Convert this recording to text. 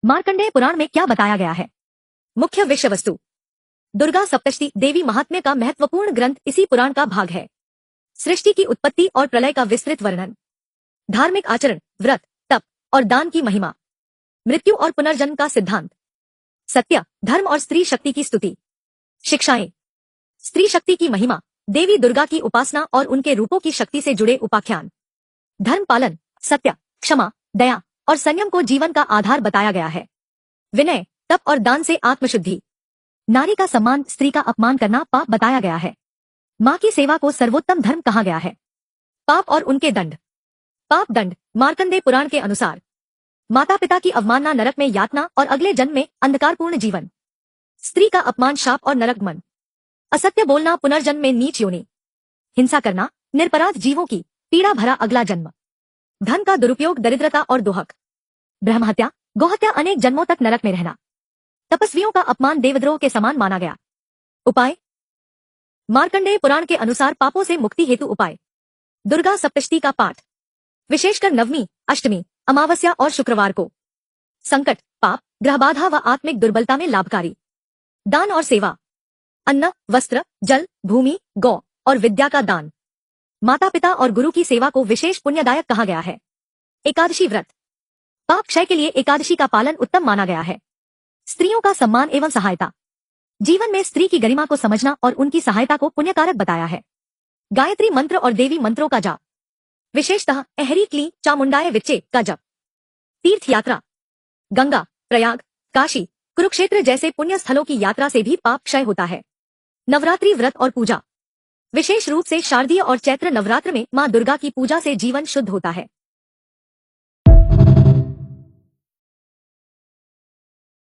मार्कंडेय पुराण में क्या बताया गया है? मुख्य विषय वस्तु। दुर्गा सप्तशती देवी महात्म्य का महत्वपूर्ण ग्रंथ इसी पुराण का भाग है। सृष्टि की उत्पत्ति और प्रलय का विस्तृत वर्णन, धार्मिक आचरण, व्रत, तप और दान की महिमा, मृत्यु और पुनर्जन्म का सिद्धांत, सत्य, धर्म और स्त्री शक्ति की स्तुति, शिक्षाएं, स्त्री शक्ति की महिमा, देवी दुर्गा की उपासना और उनके रूपों की शक्ति से जुड़े उपाख्यान, धर्म पालन, सत्य, क्षमा, दया और संयम को जीवन का आधार बताया गया है। विनय, तप और दान से आत्मशुद्धि, नारी का सम्मान, स्त्री का अपमान करना पाप बताया गया है। माँ की सेवा को सर्वोत्तम धर्म कहा गया है। पाप और उनके दंड। पाप दंड। मार्कंडेय पुराण के अनुसार माता पिता की अवमानना नरक में यातना और अगले जन्म में अंधकारपूर्ण जीवन, स्त्री का अपमान शाप और नरक मन, असत्य बोलना पुनर्जन्म में नीच योनि, हिंसा करना, निरपराध जीवों की पीड़ा भरा अगला जन्म, धन का दुरुपयोग, दरिद्रता और दोहक, ब्रह्महत्या, गोहत्या, अनेक जन्मों तक नरक में रहना, तपस्वियों का अपमान देवद्रोह के समान माना गया। उपाय। मार्कंडेय पुराण के अनुसार पापों से मुक्ति हेतु उपाय। दुर्गा सप्तशती का पाठ, विशेषकर नवमी, अष्टमी, अमावस्या और शुक्रवार को। संकट, पाप, ग्रहबाधा व आत्मिक दुर्बलता में लाभकारी। दान और सेवा, अन्न, वस्त्र, जल, भूमि, गौ और विद्या का दान। माता पिता और गुरु की सेवा को विशेष पुण्यदायक कहा गया है। एकादशी व्रत, पाप क्षय के लिए एकादशी का पालन उत्तम माना गया है। स्त्रियों का सम्मान एवं सहायता, जीवन में स्त्री की गरिमा को समझना और उनकी सहायता को पुण्यकारक बताया है। गायत्री मंत्र और देवी मंत्रों का जाप, विशेषतः अहरी क्ली चामुंडाय विच्चे का जप। तीर्थ यात्रा, गंगा, प्रयाग, काशी, कुरुक्षेत्र जैसे पुण्य स्थलों की यात्रा से भी पाप क्षय होता है। नवरात्रि व्रत और पूजा, विशेष रूप से शारदीय और चैत्र नवरात्र में मां दुर्गा की पूजा से जीवन शुद्ध होता है।